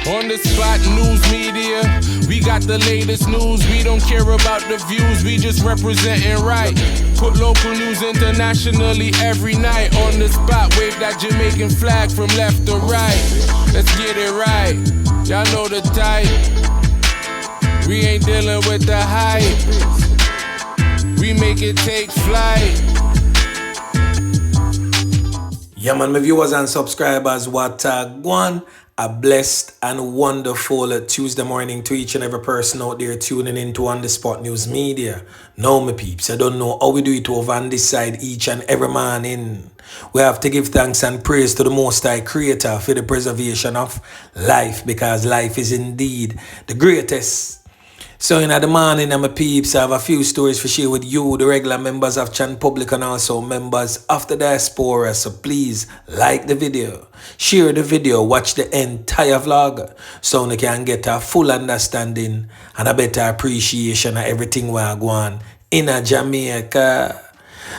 On the spot news media, we got the latest news. We don't care about the views, we just representing right. Put local news internationally every night. On the spot, wave that Jamaican flag from left to right. Let's get it right, y'all know the type. We ain't dealing with the hype, we make it take flight. Yeah man, my viewers and subscribers, what one a blessed and wonderful Tuesday morning to each and every person out there tuning into On The Spot News Media. Now my peeps, I don't know how we do it over on this side each and every morning. We have to give thanks and praise to the Most High Creator for the preservation of life, because life is indeed the greatest. So in the morning, my peeps, I have a few stories to share with you, the regular members of Chan Public and also members of the diaspora. So please like the video, share the video, watch the entire vlog so you can get a full understanding and a better appreciation of everything we are going in Jamaica.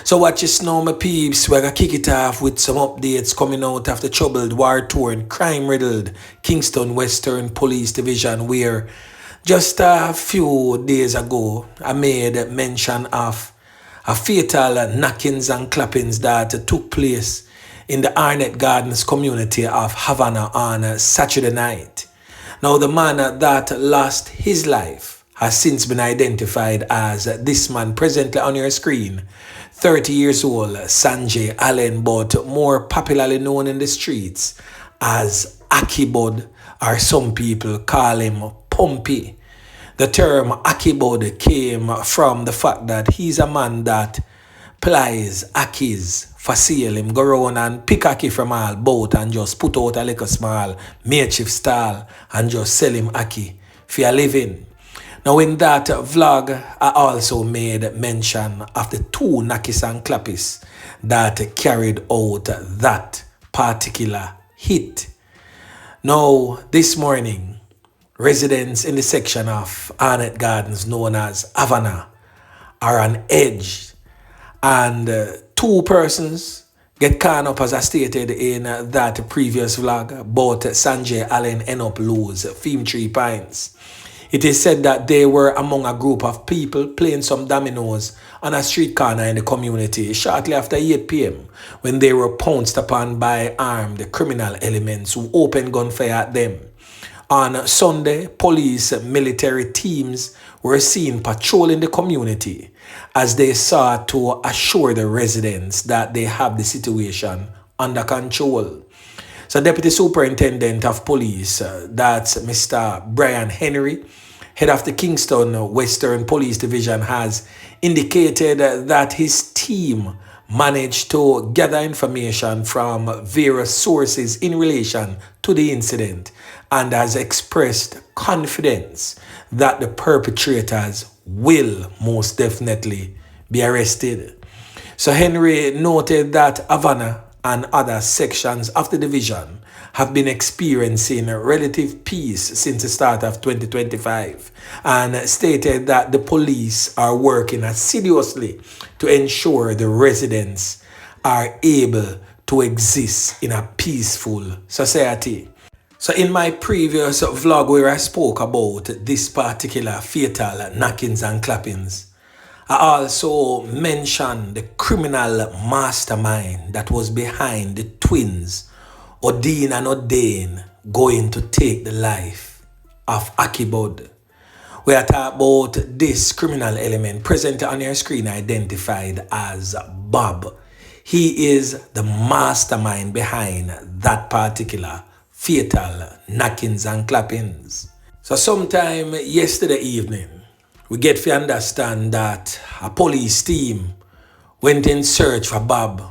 So watch this now, my peeps. We're going to kick it off with some updates coming out of the troubled, war-torn, crime-riddled Kingston Western Police Division, where just a few days ago, I made mention of a fatal knockings and clappings that took place in the Arnett Gardens community of Havana on Saturday night. Now, the man that lost his life has since been identified as this man presently on your screen, 30 years old, Sanjay Allen, but more popularly known in the streets as Akibod, or some people call him Pumpy. The term Akibod came from the fact that he's a man that plies akis for sale. Him go around and pick aki from all boat and just put out a little small makeshift stall and just sell him aki for a living. Now in that vlog, I also made mention of the two Knockist and Clappis that carried out that particular hit. Now this morning, residents in the section of Arnett Gardens known as Havana are on edge, and two persons get caught up, as I stated in that previous vlog, but Sanjay Allen end up lose 3 pints. It is said that they were among a group of people playing some dominoes on a street corner in the community shortly after 8 p.m. when they were pounced upon by armed criminal elements who opened gunfire at them. On Sunday, police military teams were seen patrolling the community as they sought to assure the residents that they have the situation under control. So Deputy Superintendent of Police, that's Mr. Brian Henry, head of the Kingston Western Police Division, has indicated that his team managed to gather information from various sources in relation to the incident and has expressed confidence that the perpetrators will most definitely be arrested. So Henry noted that Havana and other sections of the division have been experiencing relative peace since the start of 2025 and stated that the police are working assiduously to ensure the residents are able to exist in a peaceful society. So in my previous vlog where I spoke about this particular fatal knockings and clappings, I also mentioned the criminal mastermind that was behind the twins, Odin and Odane, going to take the life of Akibod. We are talking about this criminal element present on your screen identified as Bob. He is the mastermind behind that particular fatal knockings and clappings. So sometime yesterday evening, we get to understand that a police team went in search for Bob,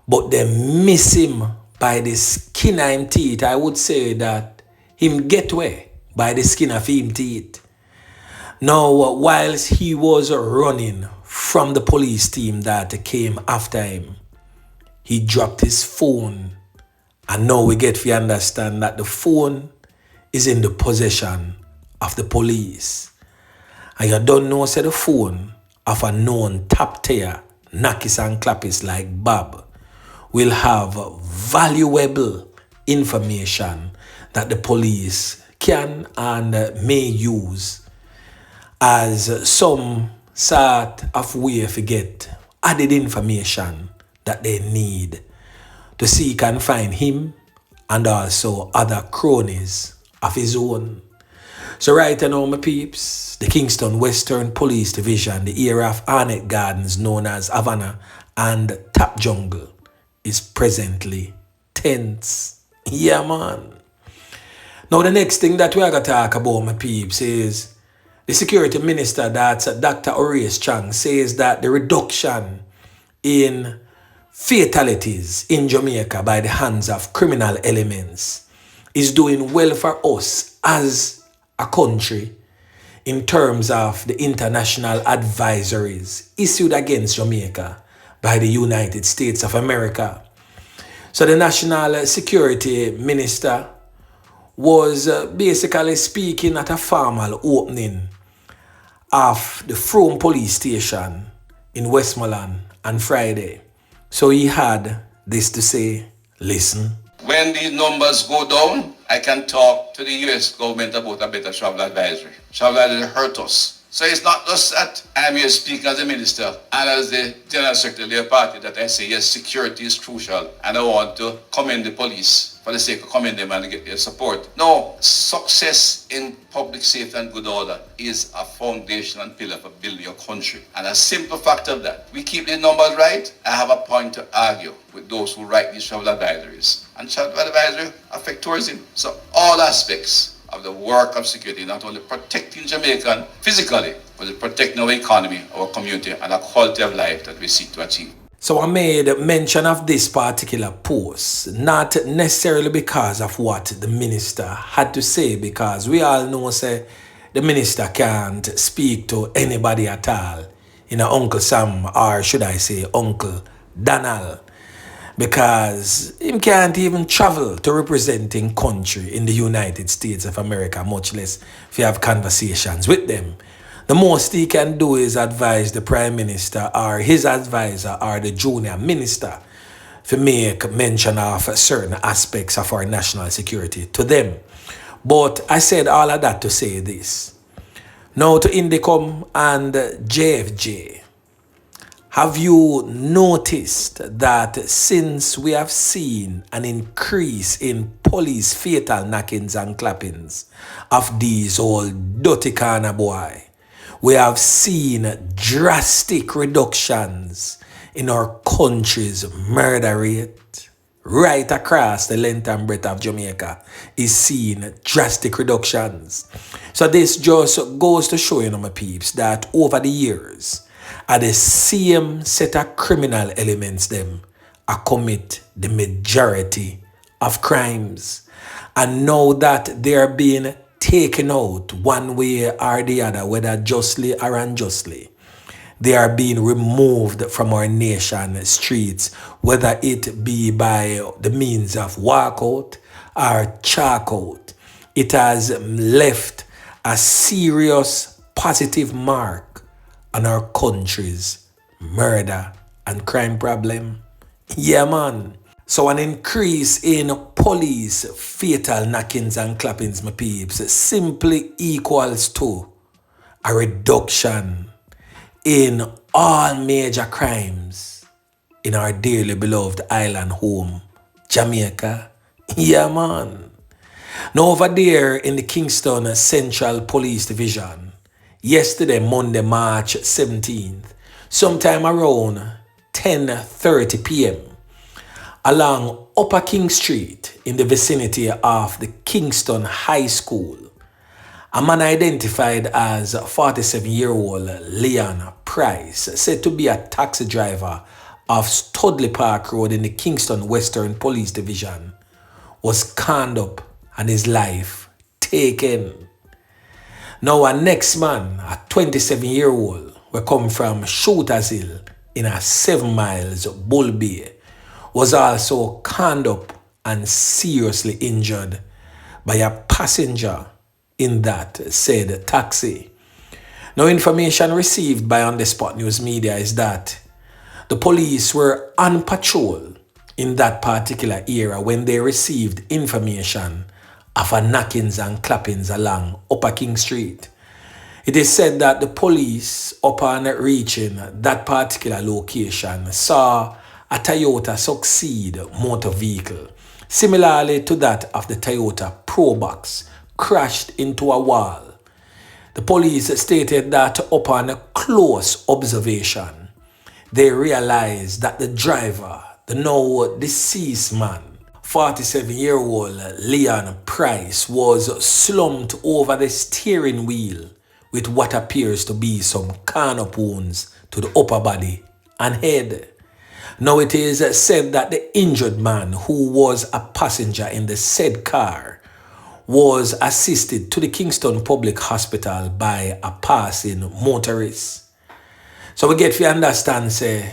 but they miss him by the skin of him teeth. I would say that him get away by the skin of him teeth. Now, whilst he was running from the police team that came after him, he dropped his phone. And now we get to understand that the phone is in the possession of the police. And you don't know, say the phone of a known top tier Knockist and Clappist like Bob will have valuable information that the police can and may use as some sort of way to get added information that they need to seek and find him and also other cronies of his own. So right now, my peeps, the Kingston Western Police Division, the area of Arnett Gardens known as Havana and Tap Jungle, is presently tense. Yeah, man. Now, the next thing that we are going to talk about, my peeps, is the security minister, that's Dr. Horace Chang, says that the reduction in fatalities in Jamaica by the hands of criminal elements is doing well for us as a country in terms of the international advisories issued against Jamaica by the United States of America. So the national security minister was basically speaking at a formal opening of the Frome police station in Westmoreland on Friday. So he had this to say. Listen. When these numbers go down, I can talk to the US government about a better travel advisory. Travel advisory hurt us. So it's not just that I'm here speaking as a minister and as the General Secretary of the party that I say, yes, security is crucial and I want to commend the police for the sake of commending them and get their support. No, success in public safety and good order is a foundation and pillar for building your country. And a simple fact of that, we keep the numbers right, I have a point to argue with those who write these travel advisories. And travel advisory affect tourism. So all aspects of the work of security, not only protecting Jamaican physically, but protecting our economy, our community, and the quality of life that we seek to achieve. So I made mention of this particular post, not necessarily because of what the minister had to say, because we all know, say, the minister can't speak to anybody at all, Uncle Sam, or should I say Uncle Donald, because him can't even travel to representing country in the United States of America, much less if you have conversations with them. The most he can do is advise the Prime Minister or his advisor or the junior minister to make mention of certain aspects of our national security to them. But I said all of that to say this. Now to Indicom and JFJ. Have you noticed that since we have seen an increase in police fatal knockings and clappings of these old dirty corner boy, we have seen drastic reductions in our country's murder rate? Right across the length and breadth of Jamaica is seeing drastic reductions. So this just goes to show you, my peeps, that over the years, are the same set of criminal elements them commit the majority of crimes. And now that they are being taken out one way or the other, whether justly or unjustly, they are being removed from our nation streets, whether it be by the means of walkout or chalkout. It has left a serious positive mark on our country's murder and crime problem. Yeah, man. So an increase in police fatal knockings and clappings, my peeps, simply equals to a reduction in all major crimes in our dearly beloved island home, Jamaica. Yeah, man. Now over there in the Kingston Central Police Division, yesterday, Monday, March 17th, sometime around 10:30 p.m., along Upper King Street in the vicinity of the Kingston High School, a man identified as 47-year-old Leon Price, said to be a taxi driver of Studley Park Road in the Kingston Western Police Division, was conned up and his life taken. Now, our next man, a 27-year-old, will come from Shooters Hill in a 7 miles Bull Bay, was also conned up and seriously injured by a passenger in that said taxi. Now, information received by On The Spot News Media is that the police were on patrol in that particular area when they received information of a knockings and clappings along Upper King Street. It is said that the police, upon reaching that particular location, saw a Toyota Succeed motor vehicle, similarly to that of the Toyota Probox, crashed into a wall. The police stated that upon close observation, they realized that the driver, the now deceased man, 47-year-old Leon Price, was slumped over the steering wheel with what appears to be some corner wounds to the upper body and head. Now it is said that the injured man, who was a passenger in the said car, was assisted to the Kingston Public Hospital by a passing motorist. So we get to understand, say,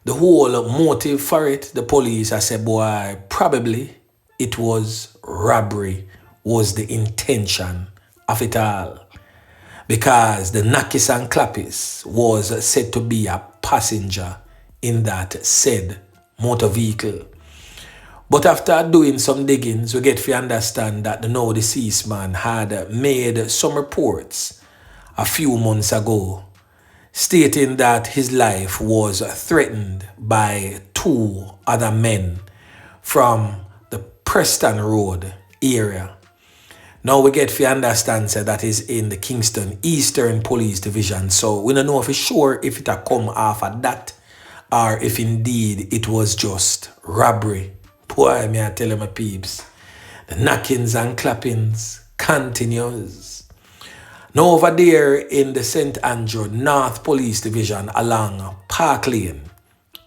the whole motive for it. The police, I say, boy, probably it was robbery was the intention of it all. Because the Knockist and Clappist was said to be a passenger in that said motor vehicle. But after doing some diggings, we get to understand that the now deceased man had made some reports a few months ago stating that his life was threatened by two other men from the Preston Road area. Now we get to understand that is in the Kingston Eastern Police Division. So we don't know for sure if it had come off of that or if indeed it was just robbery. Boy, may I tell you, my peeps, the knockings and clappings continues. Now over there in the St. Andrew North Police Division along Park Lane,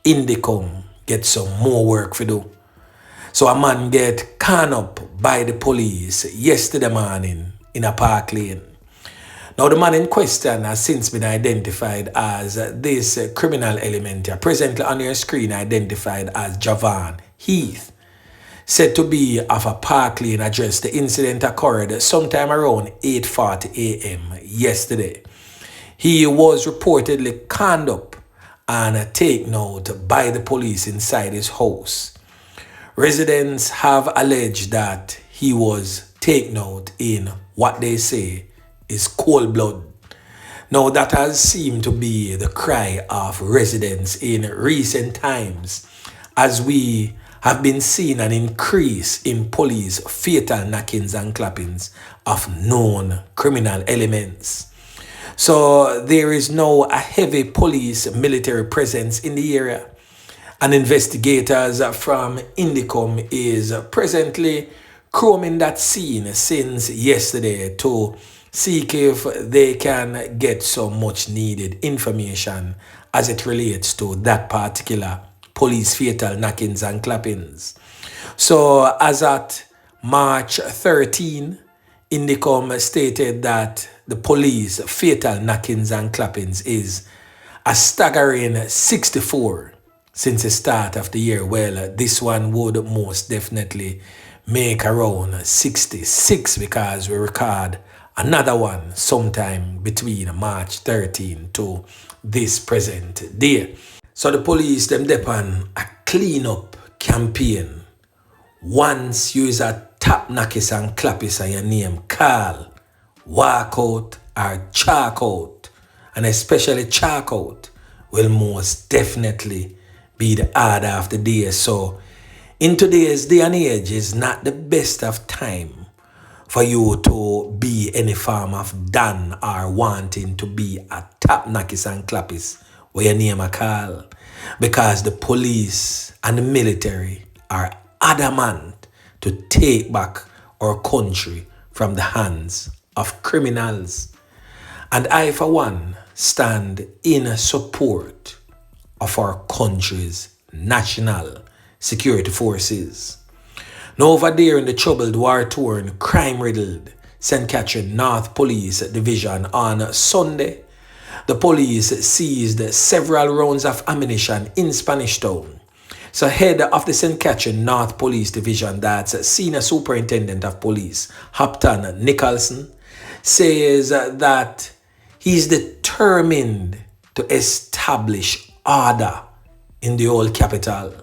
Indicom get some more work to do. So a man get caught up by the police yesterday morning in a Park Lane. Now the man in question has since been identified as this criminal element here, presently on your screen identified as Jevaughn Heath, said to be of a Park Lane address. The incident occurred sometime around 8:40 a.m. yesterday. He was reportedly conned up and taken out by the police inside his house. Residents have alleged that he was taken out in what they say is cold blood. Now that has seemed to be the cry of residents in recent times, as we have been seeing an increase in police fatal knockings and clappings of known criminal elements. So there is now a heavy police military presence in the area, and investigators from Indicom is presently combing that scene since yesterday to seek if they can get some much needed information as it relates to that particular police fatal knockings and clappings. So as at March 13, Indicom stated that the police fatal knockings and clappings is a staggering 64 since the start of the year. Well, this one would most definitely make around 66 because we record another one sometime between March 13 to this present day. So the police them depend a clean up campaign. Once you is a top knockist and clappist and your name, call, walk out or chalk out, and especially chalk out will most definitely be the order of the day. So in today's day and age is not the best of time for you to be any form of done or wanting to be a top knockist and clappist where your name a call, because the police and the military are adamant to take back our country from the hands of criminals. And I, for one, stand in support of our country's national security forces. Now over there in the troubled, war-torn, crime-riddled St. Catherine North Police Division on Sunday, the police seized several rounds of ammunition in Spanish Town. So head of the St. Catherine North Police Division, that's Senior Superintendent of Police, Hopton Nicholson, says that he's determined to establish order in the old capital.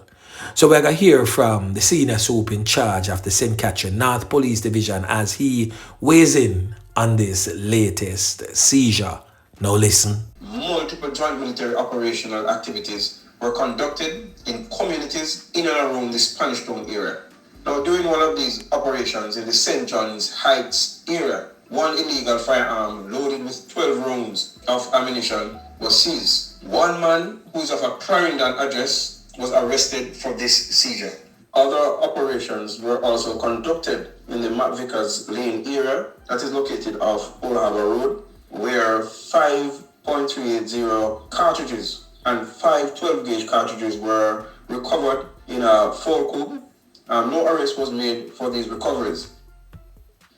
So we're going to hear from the senior soup in charge of the St. Catherine North Police Division as he weighs in on this latest seizure. Now listen. Multiple joint military operational activities were conducted in communities in and around the Spanish Town area. Now, during one of these operations in the St. John's Heights area, one illegal firearm loaded with 12 rounds of ammunition was seized. One man who is of a Clarendon address was arrested for this seizure. Other operations were also conducted in the McVickers Lane area that is located off Old Harbour Road, where 5.380 cartridges and 5 12-gauge cartridges were recovered in a full coupe. No arrest was made for these recoveries.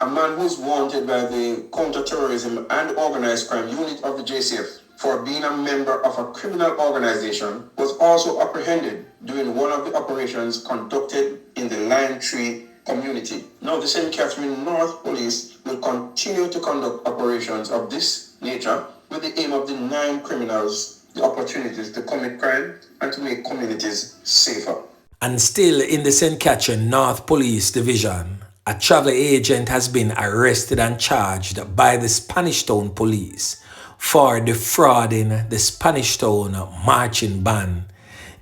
A man who is wanted by the Counter-Terrorism and Organized Crime Unit of the JCF for being a member of a criminal organization was also apprehended during one of the operations conducted in the Lime Tree community. Now, the St. Catherine North Police will continue to conduct operations of this nature with the aim of denying criminals the opportunities to commit crime and to make communities safer. And still in the St. Catherine North Police Division, a travel agent has been arrested and charged by the Spanish Town Police for defrauding the Spanish Town marching band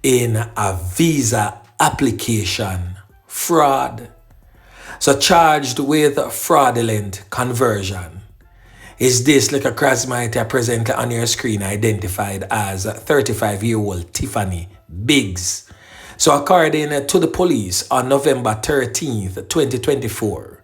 in a visa application fraud. So charged with fraudulent conversion is this little Krasmite presently on your screen identified as 35-year-old Tiffany Biggs. So according to the police on November 13th, 2024,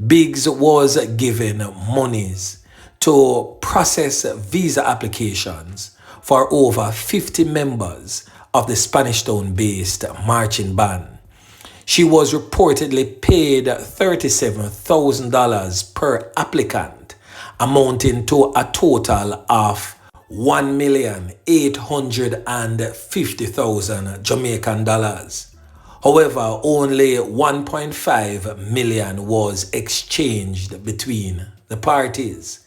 Biggs was given monies to process visa applications for over 50 members of the Spanish Town-based marching band. She was reportedly paid $37,000 per applicant, amounting to a total of $1,850,000 Jamaican dollars. However, only 1.5 million was exchanged between the parties.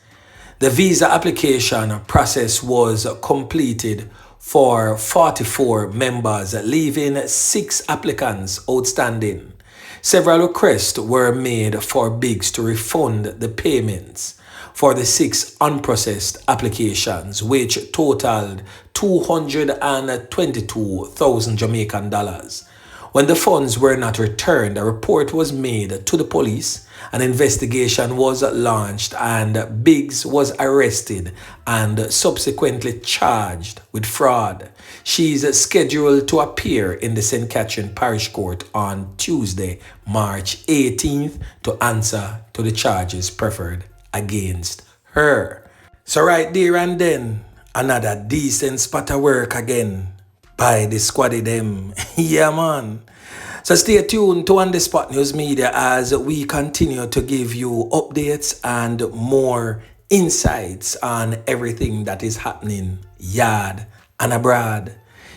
The visa application process was completed for 44 members, leaving 6 applicants outstanding. Several requests were made for Biggs to refund the payments for the 6 unprocessed applications, which totaled 222,000 Jamaican dollars. When the funds were not returned, a report was made to the police, an investigation was launched, and Biggs was arrested and subsequently charged with fraud. She is scheduled to appear in the St. Catherine Parish Court on Tuesday, March 18th to answer to the charges preferred against her. So right there and then, another decent spot of work again by the squaddy them. Yeah, man. So stay tuned to On The Spot News Media as we continue to give you updates and more insights on everything that is happening yard and abroad.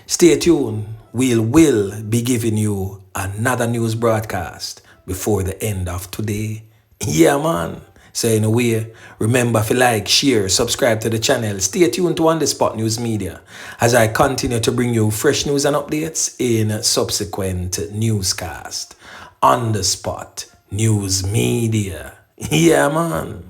Stay tuned. We will be giving you another news broadcast before the end of today. Yeah, man. So anyway, remember to like, share, subscribe to the channel. Stay tuned to On The Spot News Media as I continue to bring you fresh news and updates in subsequent newscast. On The Spot News Media. Yeah, man.